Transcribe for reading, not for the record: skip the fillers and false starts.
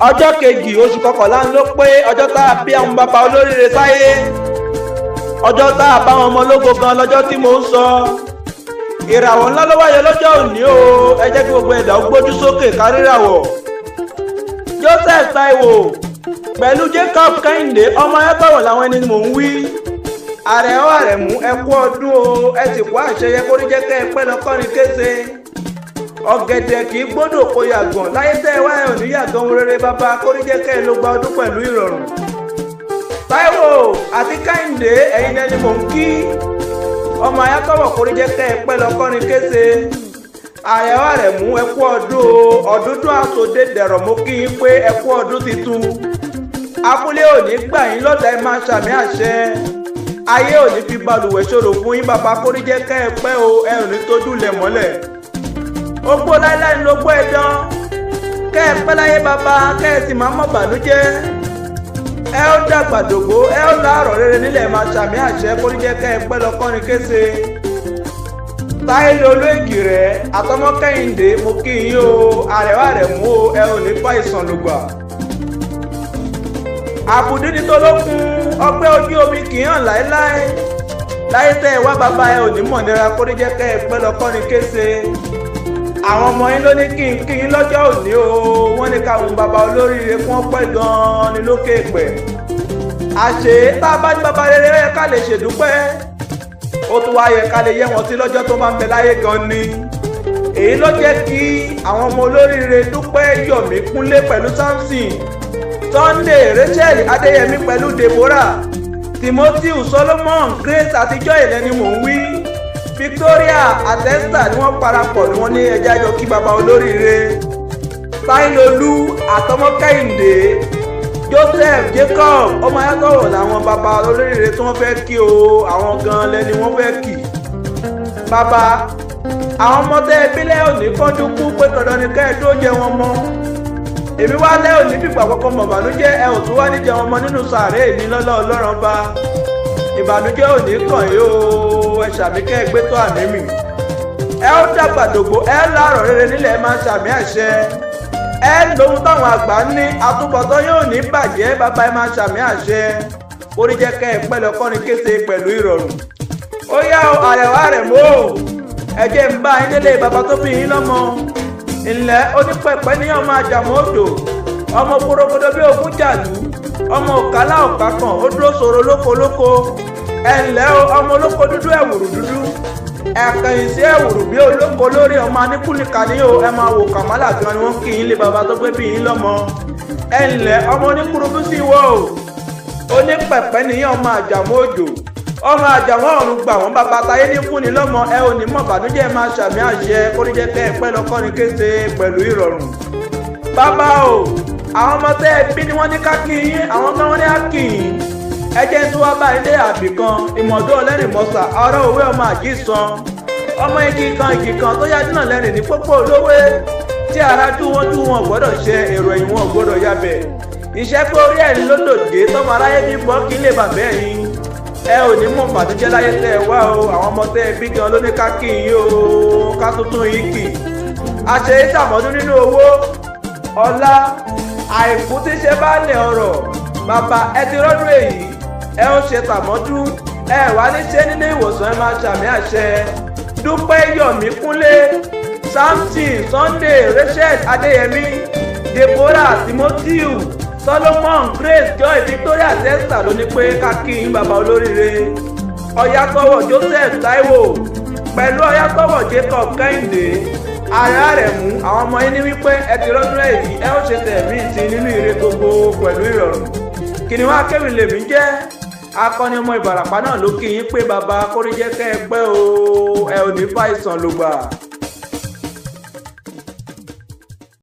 ọjọ́ kejì oṣù kọkànlá ló pé ọjọ́ tá a bí àwọn bàbá olóríire sáyé, ọjọ́ tá a bá wọn ọmọ ológo gan lọ́jọ́ tí mò ń sọ. Ìràwọ̀ ńlá ló wáyé lọ́jọ́ òní o, ẹ jẹ́ kí gbogbo ẹ̀dá ó gbójú sókè káríràwọ̀. Joseph Taiwo pẹ̀lú Jacob Kẹ́hìndé ọmọ Oyatowo làwọn ẹni mò ń wí. Àrẹ̀wọ̀ Àrẹ̀mú ẹ kú ọdún o, ẹ sì kú àṣeyẹ kó ní jẹ́ kẹ́ ẹ pẹ́ lọ́kọ́rin kése. Ọ̀gẹ̀dẹ̀ kì í gbọ́dọ̀ kó yàgàn láyé tẹ́ ẹ wá ẹ̀ òní yàgàn rere bàbá kó ní jẹ́ kẹ́ ẹ ló gba ọdún pẹ̀lú ìrọ̀rùn. Taiwo àti Kẹ́hìndé ẹ̀yin ẹni mò ń kí. Ọmọ Oyatowo kó ní jẹ́ kẹ́ ẹ pẹ́ lọ́kọ́rin kése. Àrẹ̀wọ̀ Àrẹ̀mú ẹ kú ọdún o, ọdún tó àsọdé dẹ̀rọ̀ mo kí yín pé ẹ kú ọdún titun. Abúlé òní gbà yín lọ́dà ẹ máa ṣàmì àṣẹ. Ayé òní fi balùwẹ̀ ṣòro fún yín bàbá kó ní jẹ́ kẹ́ ẹ pẹ́ o, ẹ ò ní tójú lẹ̀ mọ́lẹ̀. Ogbó láíláí ló gbọ́ ẹ̀dán, kẹ́ ẹ pẹ́ láyé bàbá, kẹ́ ẹ sì máa mọ̀ bànújẹ́. Ẹ ó dàgbà dògbó, ẹ ó láàrọ̀ rere nílẹ̀ máa ṣàmì àṣẹ kó ní jẹ́ kẹ́ ẹ pẹ́ lọ́kọ́rin kése. Táyé olóògì rẹ̀ àtọmọ Kẹ́hìndé mo kí yín o, Àrẹ̀wọ̀ Àrẹ̀mú o, ẹ ò ní fa ìsàn lùgbà. Àbùdí ni tó lókun, ọgbẹ́ ojú omi kì í hàn láéláé. Láyé tẹ́ ẹ wá bàbá ẹ ò ní mọ̀ nira kó ní jẹ́ kẹ́ ẹ pẹ́ lọ́kọ́rin kése. Àwọn ọmọ yín ló ní kí n kí yín lọ́jọ́ òní o, wọ́n ní káwọn bàbá olóríire fún ọpẹ́ gan-an ní lókè pẹ̀. Àṣé tá a bá ní bàbá rere yẹ ká lè ṣèdúpẹ́. Ó tún wá yẹ ká lè yẹ wọn sí lọ́jọ́ tó bá ń bẹ láyé gan ni. Èyí ló jẹ́ kí àwọn ọmọ olóríire Dúpẹ́, Yọ̀mí, Kúnlé pẹ̀lú Samson, Sunday, Rachel, Adéyẹmí pẹ̀lú Deborah, Timothy, Solomon, Grace àtijọ́ ìlẹ́ni mò ń wí. Victoria àtẹ́sítà ni wọ́n parapọ̀ ni wọ́n ní ẹjẹ́ àjọ kí baba olóríire. Táìlólú àtọmọ Kẹ́hìndé, Joseph, Jacob ọmọ Oyatowo làwọn baba olóríire tí wọ́n fẹ́ kí o, àwọn gan lẹ́ni wọ́n fẹ́ kí. Bàbá àwọn ọmọ tẹ́ ẹ bílẹ̀ òní kọ́jú kú pé dandan ni kẹ́ ẹ tó jẹ wọn mọ́. Èmi wá lẹ́ òní fìgbà kọ́kọ́ mọ̀ bànújẹ́ ẹ ò tún wá ní jẹ wọn mọ́ nínú sàárè ní lọ́lá Ọlọ́run bá. Ìbànújẹ́ òní kàn yín o, ẹ ṣàmì kẹ́ ẹ gbé tó àmì mì. Ẹ ó dàgbà dògbò, ẹ láàrọ̀ rere nílẹ̀ máa ṣàmì àṣẹ. Ẹ lóhun táwọn àgbà ní àtúbọ̀tán yóò ní bàjẹ́ bàbá ẹ máa ṣàmì àṣẹ. Orí jẹ́ kẹ́ ẹ pẹ́ lọ́kọ́rin kése pẹ̀lú ìrọ̀rùn. Ó yá o, Àrẹ̀wọ̀ Àrẹ̀mú o, ẹ jẹ́ ń bá yín délé bàbá tó fi yín lọ́mọ. Ilẹ̀ onípẹ̀pẹ́ ní ọmọ àjàmọ́ odò, ọmọ korogodo bí ogún jàlú, ọmọ òkàlà òkàkàn ó dúró sòrò lókolóko. Ẹ̀ǹlẹ́ o, ọmọ olóko dúdú ẹ̀wùrù dúdú, ẹ̀kẹ̀yìn sí ẹ̀wùrù bí olóko lórí ọmọ aníkúnìkà ní o, ẹ máa wò kàmálà gan ni wọ́n kí yín lé bàbá tó gbé bí yín lọ́mọ. Ẹ̀ǹlẹ́ ọmọ oníkúrúbú sí wọ́ o, onípẹ̀pẹ́ ní ọmọ àjàmọ́ òjò, ọmọ àjàmọ́ ọ̀run gbà wọ́n bàbá táyé ní fúnni lọ́mọ, ẹ ò ní mọ̀ bànújẹ́ máa ṣàmì àṣẹ kó ní jẹ́ kẹ́ ẹ pẹ́ lọ́kọ́rin kése pẹ̀lú ìrọ̀rùn. Bàbá o, àwọn ọmọ tẹ́ ẹ bí ni wọ́n ní ká kí yín, àwọn kan wọ́n ní á kí yín. Ẹ jẹ́ tí wọ́n bá ilé àbí kan, ìmọ̀dún ọlẹ́rìnmọ́sà, ọ̀rọ̀ òwe ọmọ àjíṣan. Ọmọ igi kan tó yá dínà lẹ́rìn ní pópó olówé. Tí ara dú wọn gbọ́dọ̀ ṣe, èrò ẹ̀yìn wọn gbọ́dọ̀ yabẹ̀. Ìṣẹ́ pé orí ẹ̀ lódòdé tọmọ aráyé bí bọ́ kí lè bàbá ẹ̀yìn. Ẹ ò ní mọ̀ bàtújẹ́ láyé tẹ́ ẹ wá o, àwọn ọmọ tẹ́ ẹ bí gan ló ní ká kí yín o, ká tuntun yín kì. Àṣẹ ìṣàmọ́dún nínú owó, ọlá, àìkú tí ṣe bá lẹ̀ ọ̀rọ̀. Bàbá ẹ ti rọ́dún èyí, ẹ ó ṣe tàmọ́dún, ẹ wá ní ṣe nílé ìwòsàn ẹ máa ṣàmì àṣẹ. Dúpẹ́, Yọ̀mí, Kúnlé, Samson, Sunday, Rachel, Adéyẹmí, Deborah, Timothy, Solomon, Grace, Joy, Victoria, Testa ló ní pé ká kí yín bàbá olóríire. Oyatowo, Joseph, Taiwo pẹ̀lú Oyatowo, Jacob, Kẹ́hìndé, Àrẹ̀wọ̀ Àrẹ̀mú àwọn ọmọ yín ní wípé ẹ ti rọ́dún èyí, ẹ ó ṣe tẹ̀mí ti nínú ire gbogbo pẹ̀lú ìrọ̀rùn. Kiniun Akewi lèmi jẹ́, Akoni Omo Ibarapa náà ló kí yín pé bàbá kórìí jẹ́ kẹ́ ẹ pẹ́ o, ẹ ò ní fa ìsàn lògbà.